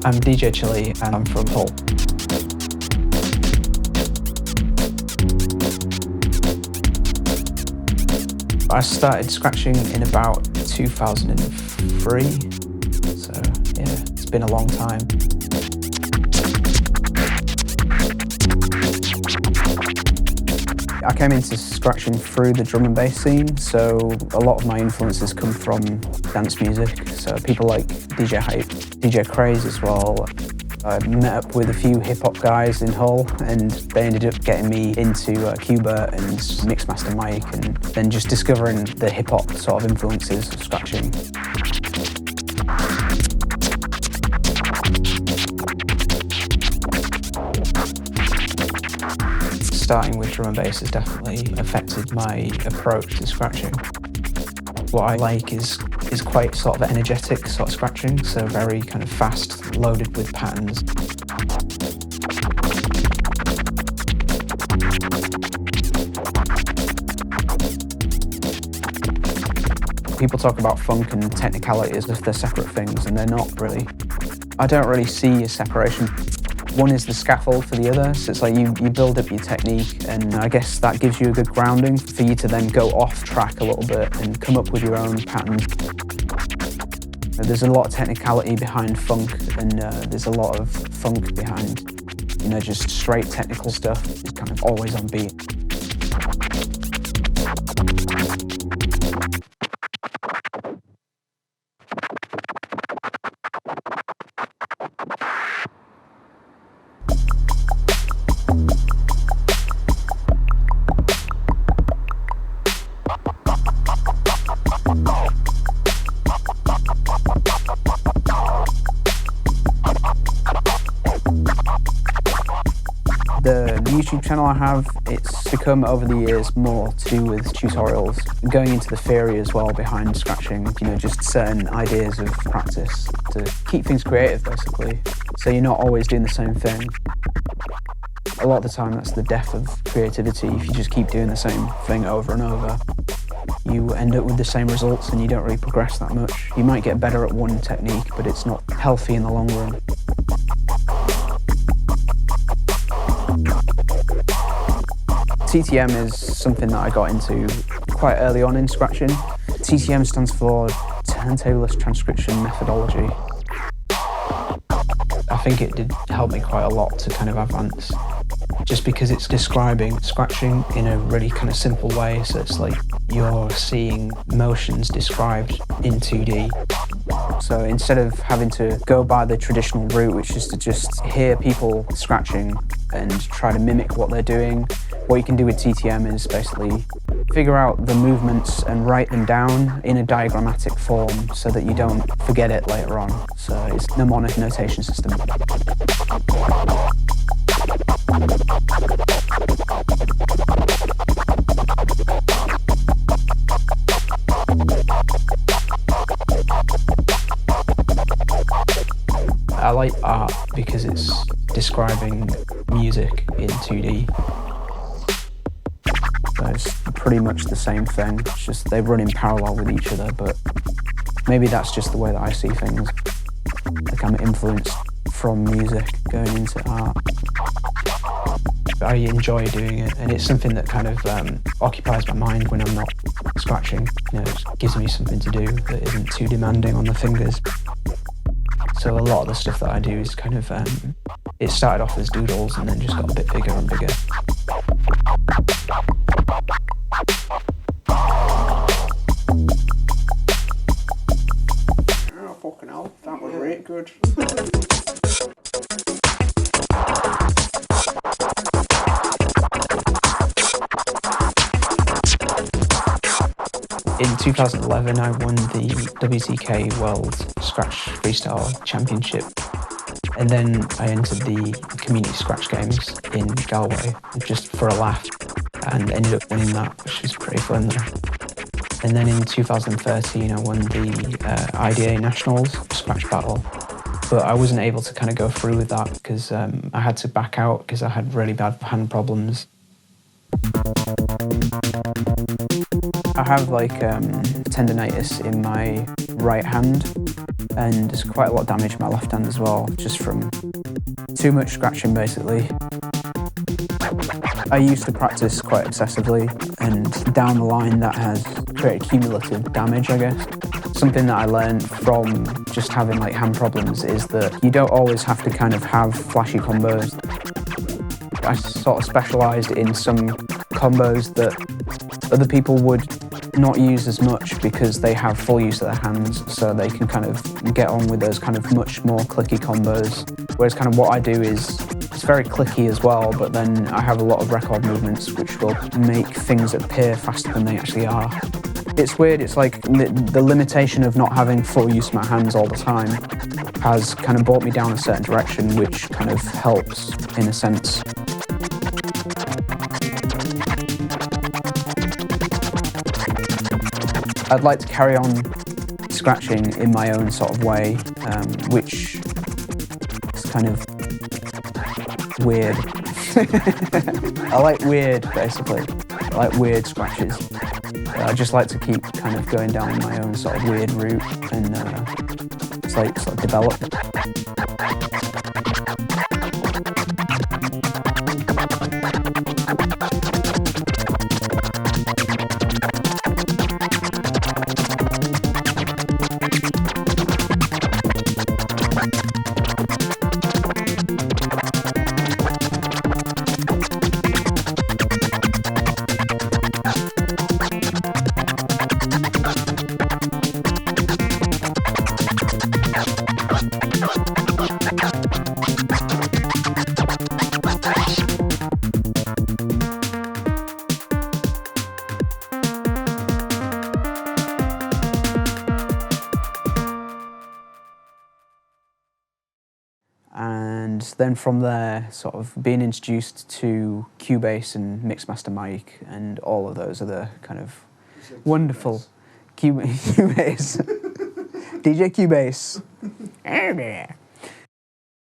I'm DJ Chile and I'm from Hull. I started scratching in about 2003, so yeah, it's been a long time. I came into scratching through the drum and bass scene, so a lot of my influences come from dance music, so people like DJ Hype, DJ Craze as well. I met up with a few hip-hop guys in Hull and they ended up getting me into Cuba and Mixmaster Mike, and then just discovering the hip-hop sort of influences of scratching. Starting with drum and bass has definitely affected my approach to scratching. What I like is quite sort of energetic sort of scratching, so very kind of fast, loaded with patterns. People talk about funk and technicality as if they're separate things, and they're not really. I don't really see a separation. One is the scaffold for the other, so it's like you build up your technique, and I guess that gives you a good grounding for you to then go off track a little bit and come up with your own patterns. There's a lot of technicality behind funk, and there's a lot of funk behind, just straight technical stuff. It's kind of always on beat. The YouTube channel I have, it's become over the years more to do with tutorials, going into the theory as well behind scratching, just certain ideas of practice to keep things creative basically, so you're not always doing the same thing. A lot of the time that's the death of creativity. If you just keep doing the same thing over and over, you end up with the same results and you don't really progress that much. You might get better at one technique, but it's not healthy in the long run. TTM is something that I got into quite early on in scratching. TTM stands for Turntablists Transcription Methodology. I think it did help me quite a lot to kind of advance, just because it's describing scratching in a really kind of simple way, so it's like you're seeing motions described in 2D. So instead of having to go by the traditional route, which is to just hear people scratching and try to mimic what they're doing, what you can do with TTM is basically figure out the movements and write them down in a diagrammatic form so that you don't forget it later on. So it's a mnemonic notation system. I like art because it's describing music in 2D. So it's pretty much the same thing, it's just they run in parallel with each other, but maybe that's just the way that I see things. Like I'm influenced from music going into art. I enjoy doing it, and it's something that kind of occupies my mind when I'm not scratching. It gives me something to do that isn't too demanding on the fingers. So a lot of the stuff that I do is kind of, it started off as doodles and then just got a bit bigger and bigger. Oh, fucking hell, that was really good. In 2011, I won the WTK World Scratch Freestyle Championship, and then I entered the Community Scratch Games in Galway just for a laugh, and ended up winning that, which was pretty fun there. And then in 2013, I won the IDA Nationals Scratch Battle, but I wasn't able to kind of go through with that because I had to back out because I had really bad hand problems. I have like tendinitis in my right hand, and there's quite a lot of damage in my left hand as well, just from too much scratching basically. I used to practice quite excessively, and down the line that has created cumulative damage, I guess. Something that I learned from just having like hand problems is that you don't always have to kind of have flashy combos. I sort of specialised in some combos that other people would not use as much because they have full use of their hands, so they can kind of get on with those kind of much more clicky combos. Whereas kind of what I do is, it's very clicky as well, but then I have a lot of record movements which will make things appear faster than they actually are. It's weird, it's like the limitation of not having full use of my hands all the time has kind of brought me down a certain direction, which kind of helps in a sense. I'd like to carry on scratching in my own sort of way, which is kind of weird. I like weird, basically. I like weird scratches. I just like to keep kind of going down my own sort of weird route and it's like sort of develop. And then from there, sort of being introduced to Cubase and Mixmaster Mike and all of those other kind of wonderful Cubase, DJ Cubase.